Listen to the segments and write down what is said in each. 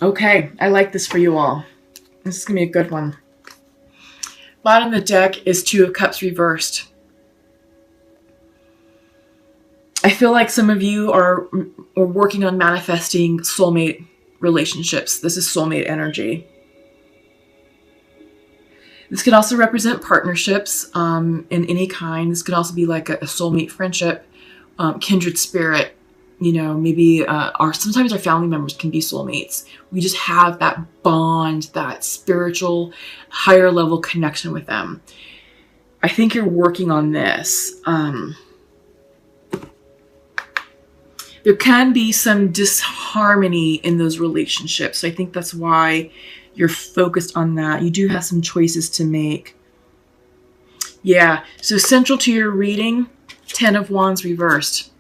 Okay, I like this for you all. This is going to be a good one. Bottom of the deck is Two of Cups reversed. I feel like some of you are working on manifesting soulmate relationships. This is soulmate energy. This could also represent partnerships in any kind. This could also be like a soulmate friendship, kindred spirit. You know, maybe sometimes our family members can be soulmates. We just have that bond, that spiritual, higher level connection with them. I think you're working on this. There can be some disharmony in those relationships. So I think that's why you're focused on that. You do have some choices to make. Yeah, so central to your reading, 10 of Wands reversed.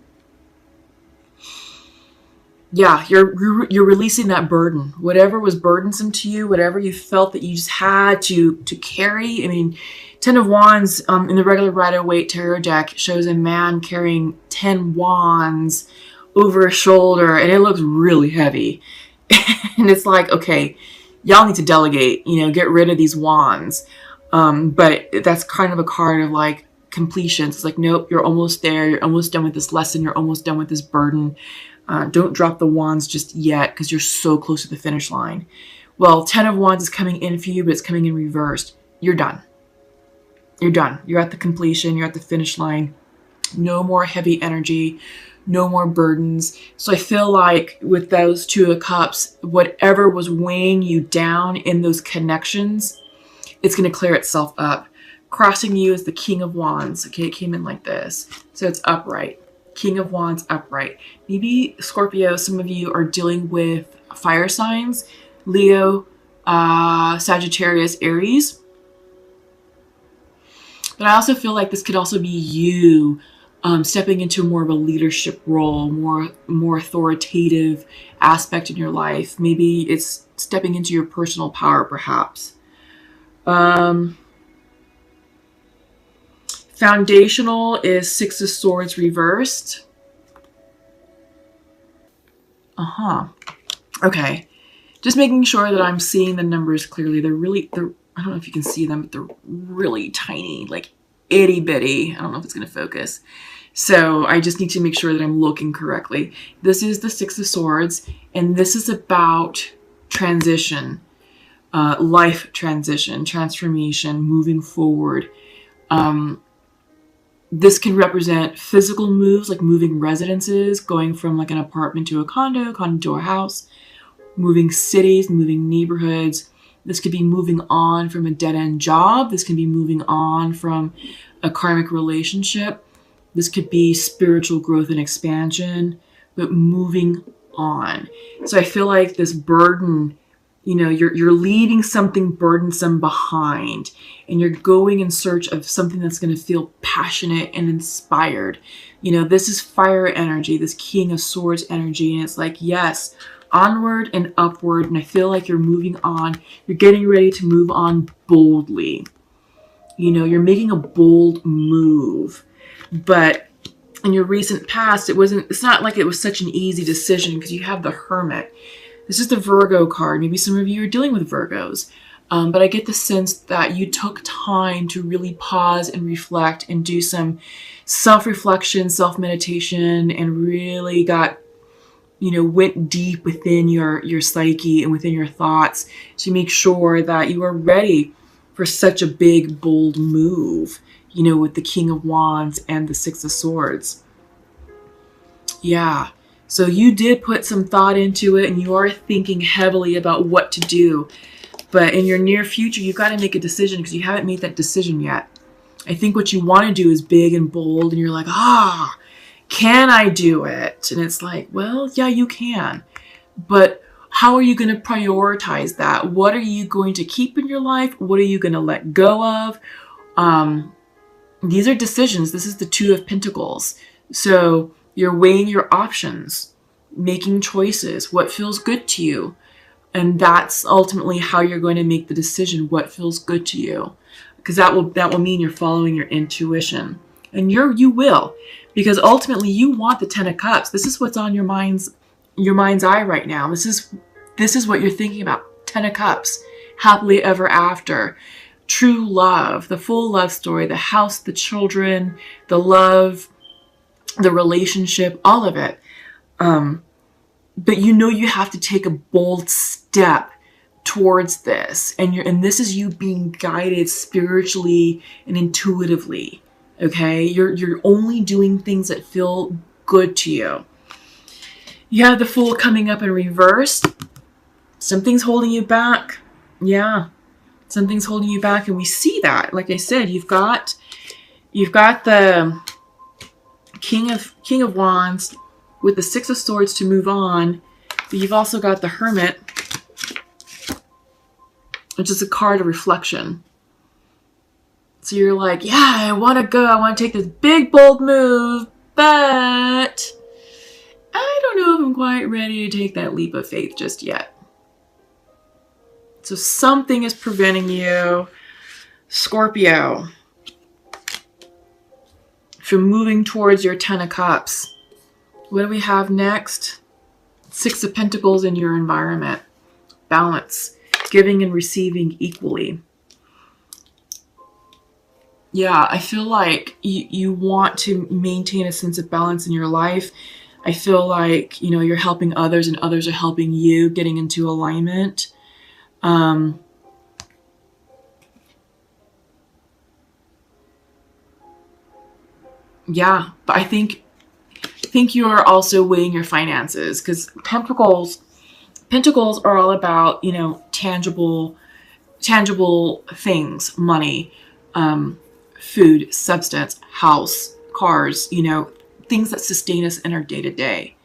Yeah, you're releasing that burden. Whatever was burdensome to you, whatever you felt that you just had to carry. I mean, 10 of Wands in the regular Rider-Waite tarot deck shows a man carrying 10 wands over his shoulder, and it looks really heavy. And it's like, okay, y'all need to delegate, get rid of these wands. But that's kind of a card of like completion. It's like, nope, you're almost there. You're almost done with this lesson. You're almost done with this burden. Don't drop the wands just yet because you're so close to the finish line. Well, 10 of Wands is coming in for you, but it's coming in reversed. You're done. You're done. You're at the completion. You're at the finish line. No more heavy energy. No more burdens. So I feel like with those Two of Cups, whatever was weighing you down in those connections, it's going to clear itself up. Crossing you is the King of Wands. Okay, it came in like this. So it's upright. King of Wands upright. Maybe Scorpio, some of you are dealing with fire signs. Leo, Sagittarius, Aries. But I also feel like this could also be you stepping into more of a leadership role, more authoritative aspect in your life. Maybe it's stepping into your personal power, perhaps. Foundational is Six of Swords reversed. Okay. Just making sure that I'm seeing the numbers clearly. They're I don't know if you can see them, but they're really tiny, like itty bitty. I don't know if it's going to focus. So I just need to make sure that I'm looking correctly. This is the Six of Swords, and this is about transition, life transition, transformation, moving forward. This can represent physical moves, like moving residences, going from like an apartment to a condo to a house, moving cities, moving neighborhoods. This could be moving on from a dead-end job. This can be moving on from a karmic relationship. This could be spiritual growth and expansion, but moving on. So I feel like this burden, you're leaving something burdensome behind, and you're going in search of something that's going to feel passionate and inspired. This is fire energy, this King of Swords energy, and it's like, yes, onward and upward. And I feel like you're moving on. You're getting ready to move on boldly. You're making a bold move. But in your recent past, it's not like it was such an easy decision because you have the Hermit. This is the Virgo card. Maybe some of you are dealing with Virgos. But I get the sense that you took time to really pause and reflect and do some self-reflection, self-meditation, and really went deep within your psyche and within your thoughts to make sure that you are ready for such a big, bold move, with the King of Wands and the Six of Swords. Yeah. So you did put some thought into it, and you are thinking heavily about what to do. But in your near future, you've got to make a decision because you haven't made that decision yet. I think what you want to do is big and bold, and you're like, can I do it? And it's like, well, yeah, you can. But how are you going to prioritize that? What are you going to keep in your life? What are you going to let go of? These are decisions. This is the Two of Pentacles. So you're weighing your options, making choices, what feels good to you. And that's ultimately how you're going to make the decision, what feels good to you. Because that will mean you're following your intuition. And you will. Because ultimately you want the Ten of Cups. This is what's on your mind's eye right now. This this is what you're thinking about. 10 of Cups, happily ever after, true love, the full love story, the house, the children, the love, the relationship, all of it. But you know you have to take a bold step towards this. And this is you being guided spiritually and intuitively. Okay? You're only doing things that feel good to you. You have the Fool coming up in reverse. Something's holding you back. Yeah. Something's holding you back. And we see that. Like I said, you've got the King of Wands with the Six of Swords to move on. But you've also got the Hermit, which is a card of reflection. So you're like, yeah, I want to go. I want to take this big, bold move, but I don't know if I'm quite ready to take that leap of faith just yet. So something is preventing you, Scorpio, from moving towards your 10 of Cups. What do we have next? 6 of Pentacles in your environment. Balance. Giving and receiving equally. Yeah, I feel like you want to maintain a sense of balance in your life. I feel like, you're helping others and others are helping you, getting into alignment. Yeah, but I think you're also weighing your finances, because Pentacles are all about, tangible things, money, food, substance, house, cars, things that sustain us in our day-to-day.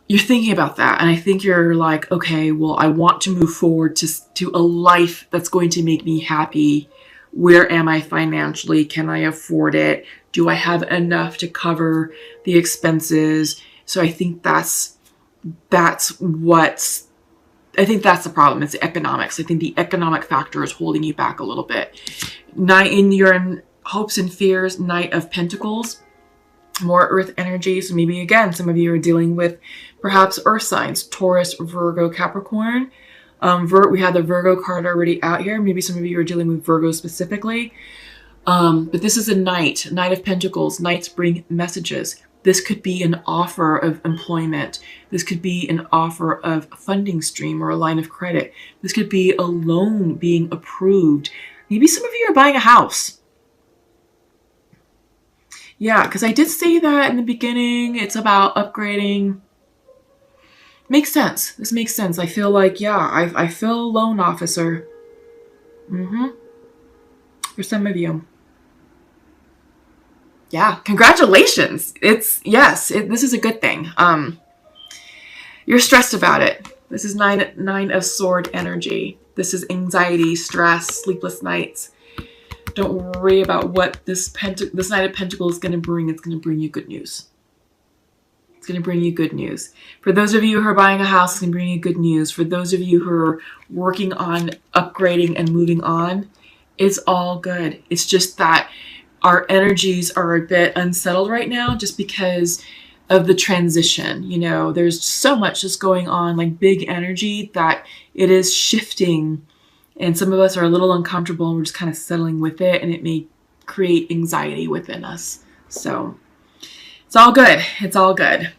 You're thinking about that, and I think you're like, okay, well, I want to move forward to a life that's going to make me happy. Where am I financially? Can I afford it? Do I have enough to cover the expenses? So I think that's the problem. It's the economics. I think the economic factor is holding you back a little bit. You're in hopes and fears, Knight of Pentacles, more earth energy. So maybe again, some of you are dealing with perhaps earth signs, Taurus, Virgo, Capricorn. We had the Virgo card already out here. Maybe some of you are dealing with Virgo specifically. But this is a Knight of Pentacles. Knights bring messages. This could be an offer of employment. This could be an offer of funding stream or a line of credit. This could be a loan being approved. Maybe some of you are buying a house. Yeah, because I did say that in the beginning. It's about upgrading. Makes sense. This makes sense. I feel like, yeah, I feel a loan officer. For some of you. Yeah, congratulations. This is a good thing. You're stressed about it. This is nine of sword energy. This is anxiety, stress, sleepless nights. Don't worry about what this Knight of Pentacles is going to bring. It's going to bring you good news. It's going to bring you good news. For those of you who are buying a house, it's going to bring you good news. For those of you who are working on upgrading and moving on, it's all good. It's just that our energies are a bit unsettled right now just because of the transition. There's so much just going on, like big energy, that it is shifting. And some of us are a little uncomfortable and we're just kind of settling with it, and it may create anxiety within us. So it's all good. It's all good.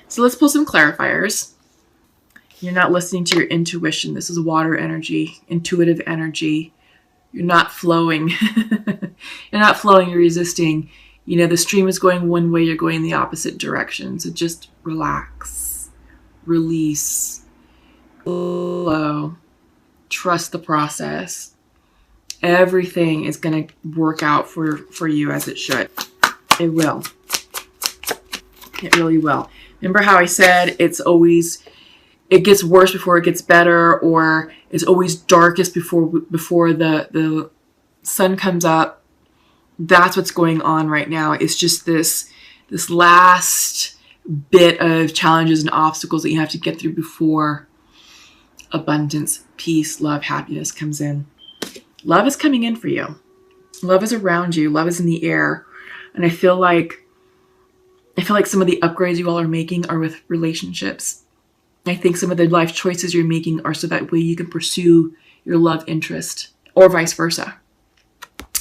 So let's pull some clarifiers. You're not listening to your intuition. This is water energy, intuitive energy. You're not flowing. You're not flowing, you're resisting. The stream is going one way, you're going the opposite direction. So just relax, release, flow. Trust the process. Everything is going to work out for you as it should. It will. It really will. Remember how I said it gets worse before it gets better, or it's always darkest before the sun comes up. That's what's going on right now. It's just this last bit of challenges and obstacles that you have to get through before abundance, peace, love, happiness comes in. Love is coming in for you. Love is around you. Love is in the air. And I feel like some of the upgrades you all are making are with relationships. I think some of the life choices you're making are so that way you can pursue your love interest, or vice versa.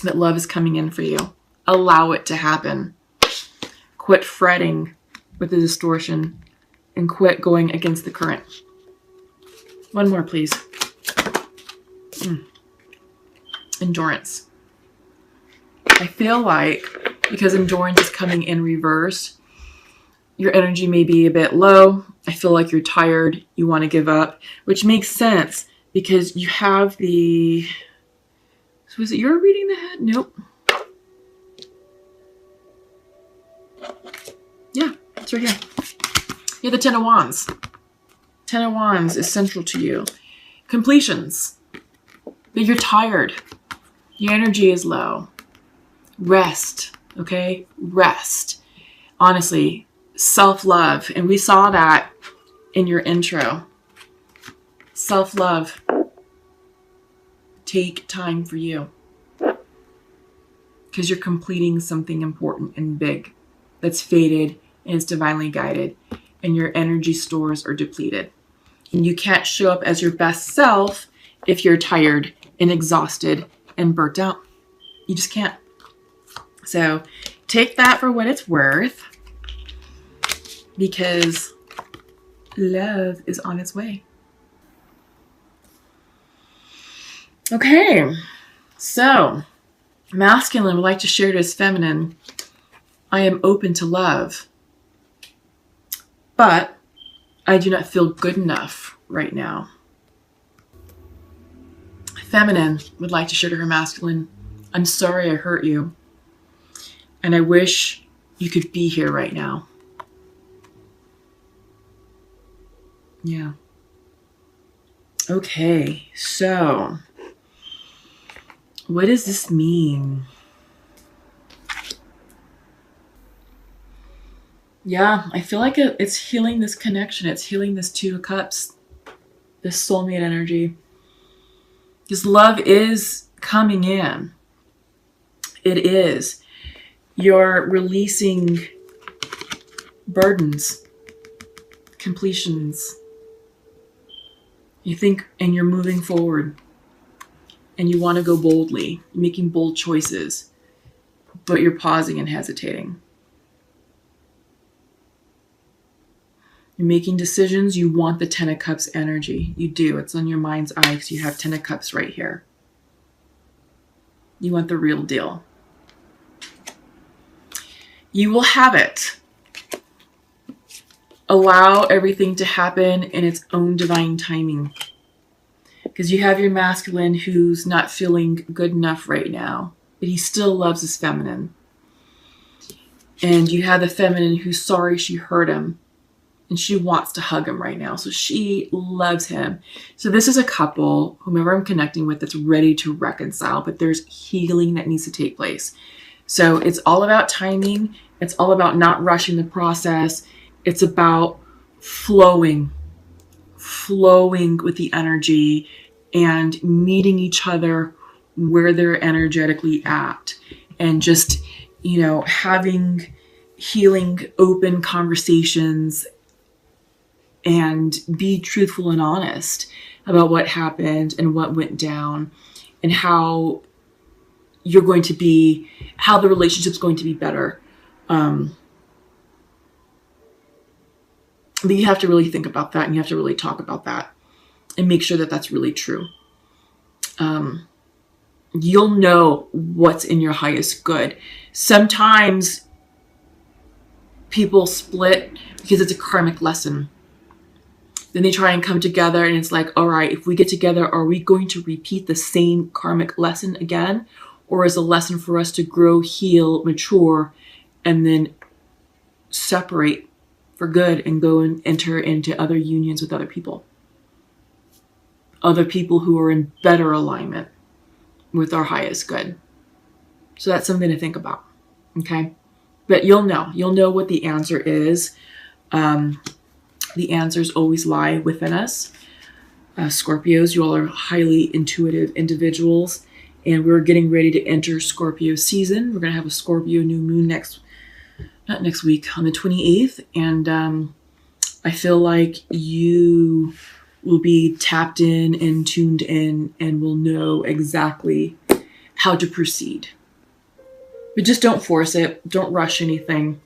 That love is coming in for you. Allow it to happen. Quit fretting with the distortion and quit going against the current. One more, please. Endurance. I feel like because endurance is coming in reverse, your energy may be a bit low. I feel like you're tired. You want to give up, which makes sense because you have the... So is it you're reading the head? Nope. Yeah, it's right here. You have the Ten of Wands. Ten of Wands is central to you. Completions. But you're tired. Your energy is low. Rest, okay? Rest. Honestly, self-love. And we saw that in your intro. Self-love. Take time for you. Because you're completing something important and big that's fated and is divinely guided. And your energy stores are depleted. And you can't show up as your best self if you're tired and exhausted and burnt out. You just can't. So take that for what it's worth, because love is on its way. Okay, so masculine would like to share to his feminine, I am open to love, but I do not feel good enough right now. Feminine would like to share to her masculine, I'm sorry I hurt you, and I wish you could be here right now. Yeah. Okay, so what does this mean? Yeah, I feel like it's healing this connection. It's healing this Two of Cups, this soulmate energy. Because love is coming in. It is. You're releasing burdens, completions. You think, and you're moving forward. And you want to go boldly. You're making bold choices. But you're pausing and hesitating. You're making decisions. You want the Ten of Cups energy. You do. It's on your mind's eye because you have Ten of Cups right here. You want the real deal. You will have it. Allow everything to happen in its own divine timing. Because you have your masculine who's not feeling good enough right now, but he still loves his feminine. And you have the feminine who's sorry she hurt him. And she wants to hug him right now. So she loves him. So this is a couple, whomever I'm connecting with, that's ready to reconcile. But there's healing that needs to take place. So it's all about timing. It's all about not rushing the process. It's about flowing with the energy and meeting each other where they're energetically at. And just, having healing, open conversations and be truthful and honest about what happened and what went down and how you're going to be, how the relationship's going to be better. But you have to really think about that, and you have to really talk about that and make sure that that's really true. You'll know what's in your highest good. Sometimes people split because it's a karmic lesson. Then they try and come together and it's like, all right, if we get together, are we going to repeat the same karmic lesson again? Or is a lesson for us to grow, heal, mature, and then separate for good and go and enter into other unions with other people? Other people who are in better alignment with our highest good. So that's something to think about, okay? But you'll know what the answer is. The answers always lie within us. Scorpios, you all are highly intuitive individuals, and we're getting ready to enter Scorpio season. We're going to have a Scorpio new moon not next week, on the 28th. And I feel like you will be tapped in and tuned in and will know exactly how to proceed. But just don't force it. Don't rush anything.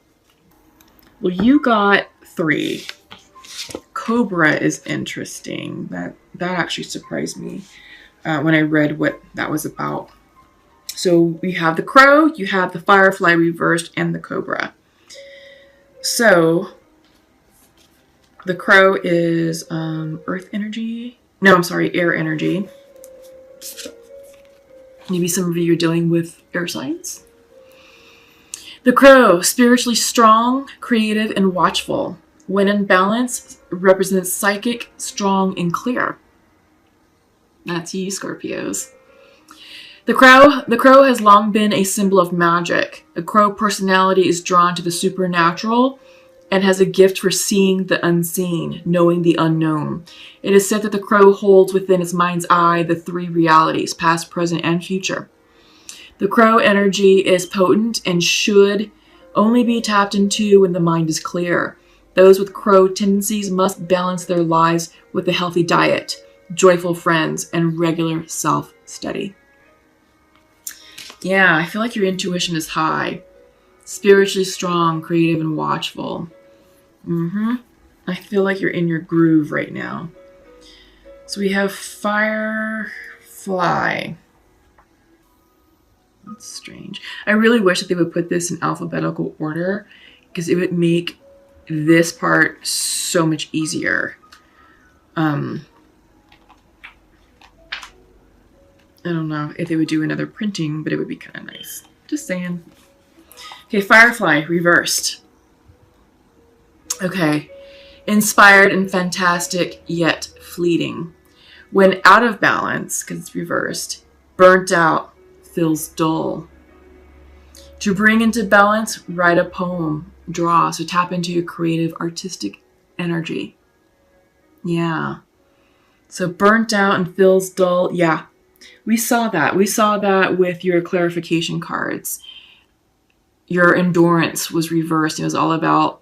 Well, you got 3. Cobra is interesting. That actually surprised me when I read what that was about. So we have the crow, you have the firefly reversed, and the cobra. So the crow is earth energy. No, I'm sorry, air energy. Maybe some of you are dealing with air signs. The crow, spiritually strong, creative, and watchful. When in balance, represents psychic, strong, and clear. That's you, Scorpios. The crow has long been a symbol of magic. The crow personality is drawn to the supernatural and has a gift for seeing the unseen, knowing the unknown. It is said that the crow holds within its mind's eye the 3 realities, past, present, and future. The crow energy is potent and should only be tapped into when the mind is clear. Those with crow tendencies must balance their lives with a healthy diet, joyful friends, and regular self-study. Yeah, I feel like your intuition is high. Spiritually strong, creative, and watchful. I feel like you're in your groove right now. So we have firefly. That's strange. I really wish that they would put this in alphabetical order because it would make this part so much easier. I don't know if they would do another printing, but it would be kind of nice. Just saying. Okay, firefly, reversed. Okay. Inspired and fantastic, yet fleeting. When out of balance, because it's reversed, burnt out, feels dull. To bring into balance, write a poem, draw. So tap into your creative, artistic energy. Yeah. So burnt out and feels dull. Yeah. We saw that. We saw that with your clarification cards. Your endurance was reversed. It was all about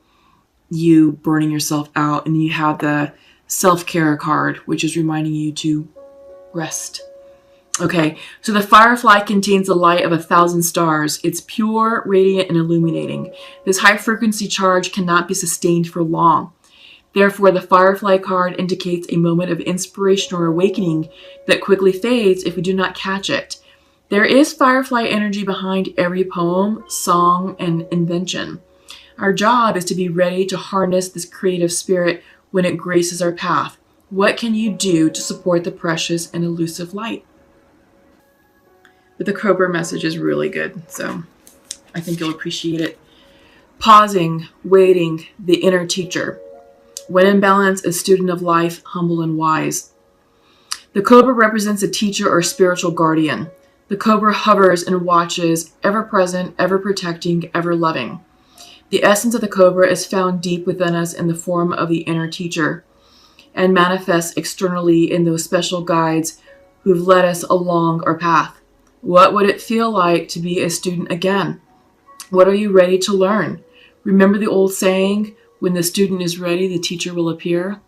you burning yourself out. And you have the self-care card, which is reminding you to rest. Okay, so the firefly contains the light of 1,000 stars. It's pure, radiant, and illuminating. This high-frequency charge cannot be sustained for long. Therefore, the firefly card indicates a moment of inspiration or awakening that quickly fades if we do not catch it. There is firefly energy behind every poem, song, and invention. Our job is to be ready to harness this creative spirit when it graces our path. What can you do to support the precious and elusive light? But the Cobra message is really good, so I think you'll appreciate it. Pausing, waiting, the inner teacher. When in balance, a student of life, humble and wise. The Cobra represents a teacher or spiritual guardian. The Cobra hovers and watches, ever present, ever protecting, ever loving. The essence of the Cobra is found deep within us in the form of the inner teacher and manifests externally in those special guides who've led us along our path. What would it feel like to be a student again? What are you ready to learn? Remember the old saying, when the student is ready, the teacher will appear?